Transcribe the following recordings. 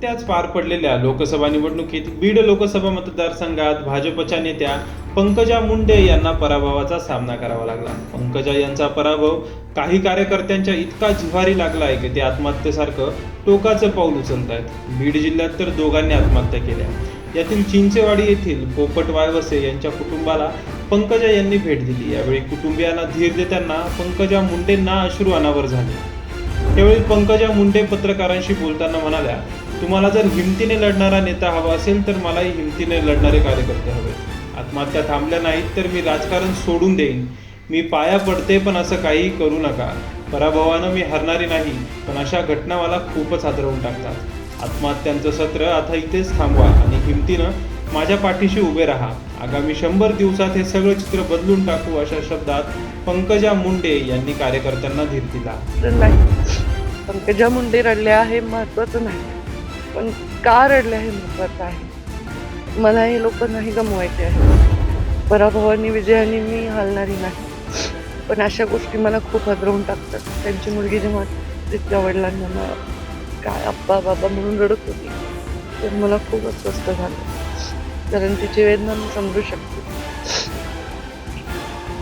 नुकत्याच पार पडलेल्या लोकसभा निवडणुकीत बीड लोकसभा मतदारसंघात भाजपच्या नेत्या पंकजा मुंडे यांना पराभवाचा सामना करावा लागला. पंकजा यांचा पराभव काही कार्यकर्त्यांच्या इतका जिव्हारी लागला आहे की ते आत्महत्येसारखं टोकाचं पाऊल उचलत आहेत. बीड जिल्ह्यात तर दोघांनी आत्महत्या केल्या. यातील चिंचेवाडी येथील पोपट वायवसे यांच्या कुटुंबाला पंकजा यांनी भेट दिली. यावेळी कुटुंबियांना धीर देताना पंकजा मुंडेंना अश्रू अनावर झाले. त्यावेळी पंकजा मुंडे पत्रकारांशी बोलताना म्हणाल्या, तुम्हाला जर हिमतीने लढणारा नेता हवा असेल तर मलाही हिमतीने लढणारे कार्यकर्ते हवे. आत्महत्या थांबल्या नाहीत तर मी राजकारण सोडून देईन. मी पाया पडते पण असं काहीही करू नका. पराभवानं मी हरणारी नाही, पण अशा घटना मला खूपच हादरवून टाकतात. आत्महत्यांचं सत्र आता इथेच थांबवा आणि हिमतीनं माझ्या पाठीशी उभे राहा. आगामी 100 दिवसात हे सगळं चित्र बदलून टाकू, अशा शब्दात पंकजा मुंडे यांनी कार्यकर्त्यांना धीर दिला. पंकजा मुंडे रडल्या हे महत्त्वाचं नाही, पण का रडल्या हे महत्त्वाचं आहे. मला हे लोक नाही गमवायचे आहे. पराभवानी विजयाने मी हलणारी नाही, पण अशा गोष्टी मला खूप हादरवून टाकतात. त्यांची मुलगी जेव्हा तिच्या वडिलांना मला काय अप्पा बाबा म्हणून रडत होती तर मला खूप अस्वस्थ झालं, कारण तिची वेदना मी समजू शकते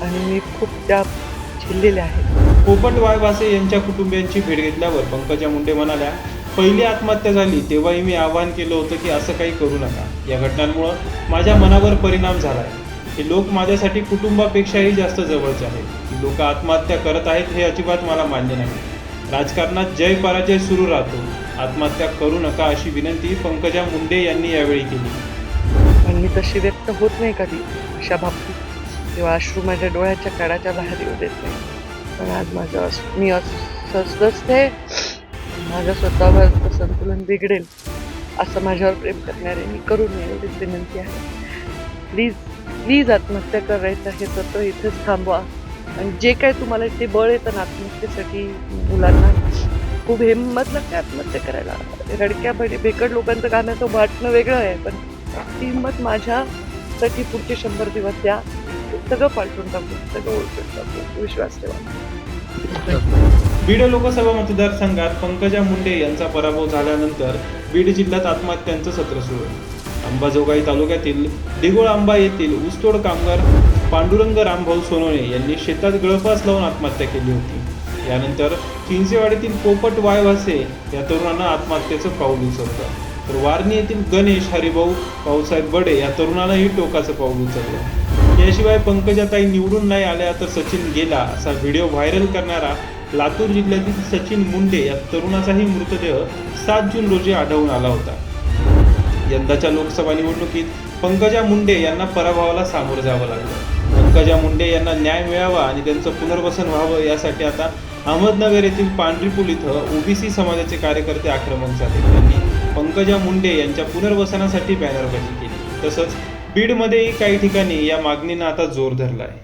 आणि मी खूप त्या झेललेल्या आहेत. पोपट वायवासे यांच्या कुटुंबियांची भेट घेतल्यावर पंकजा मुंडे म्हणाल्या, पहिली आत्महत्या झाली तेव्हाही मी आवाहन केलं होतं की असं काही करू नका. या घटनांमुळं माझ्या मनावर परिणाम झालाय. हे लोक माझ्यासाठी कुटुंबापेक्षाही जास्त जवळचे आहेत. ही लोक आत्महत्या करत आहेत हे अजिबात मला मान्य नाही. राजकारणात जय पराजय सुरू राहतो. आत्महत्या करू नका अशी विनंती पंकजा मुंडे यांनी यावेळी केली. पण मी तशी व्यक्त होत नाही कधी अशा बाबतीत, तेव्हा अश्रू माझ्या डोळ्याच्या कडाच्या बाहेर येऊ देत नाही. पण आज मी अस्वस्थ, माझ्या स्वतःवरचं संतुलन बिघडेल असं माझ्यावर प्रेम करणाऱ्यांनी करू नये एवढीच विनंती आहे. प्लीज आत्महत्या करायचं आहे तर तो इथेच थांबवा. आणि जे काय तुम्हाला ते बळ येतं ना आत्महत्येसाठी, मुलांना खूप हिंमत लागते आत्महत्या करायला. रडक्या भेकड लोकांचं गाण्याचं वाटणं वेगळं आहे, पण ती हिंमत माझ्यासाठी पुढचे 100 दिवस द्या. सगळं पालटून टाकू, सगळं ओळखून टाकू, विश्वास ठेवा. बीड लोकसभा मतदारसंघात पंकजा मुंडे यांचा पराभव झाल्यानंतर बीड जिल्ह्यात आत्महत्यांचं सत्र सुरू आहे. अंबाजोगाई तालुक्यातील दिगोळ आंबा येथील ऊसतोड कामगार पांडुरंग रामभाऊ सोनवणे यांनी शेतात गळफास लावून आत्महत्या केली होती. यानंतर चिंचेवाडीतील पोपट वायवासे या तरुणानं आत्महत्येचं पाऊल उचललं. तर वारणी येथील गणेश हरिभाऊ भाऊसाहेब बडे या तरुणानंही टोकाचं पाऊल उचललं. याशिवाय पंकजाताई निवडून नाही आल्या तर सचिन गेला असा व्हिडिओ व्हायरल करणारा लातूर जिल्ह्यातील सचिन मुंडे या तरुणाचाही मृतदेह 7 जून रोजी आढळून आला होता. यंदाच्या लोकसभा निवडणुकीत पंकजा मुंडे यांना पराभवाला सामोरं जावं लागलं. पंकजा मुंडे यांना न्याय मिळावा आणि त्यांचं पुनर्वसन व्हावं यासाठी आता अहमदनगर येथील पांढरीपूल इथं ओबीसी समाजाचे कार्यकर्ते आक्रमक झाले. त्यांनी पंकजा मुंडे यांच्या पुनर्वसनासाठी बॅनरबाजी केली. तसंच बीडमध्येही काही ठिकाणी या मागणीनं आता जोर धरला आहे.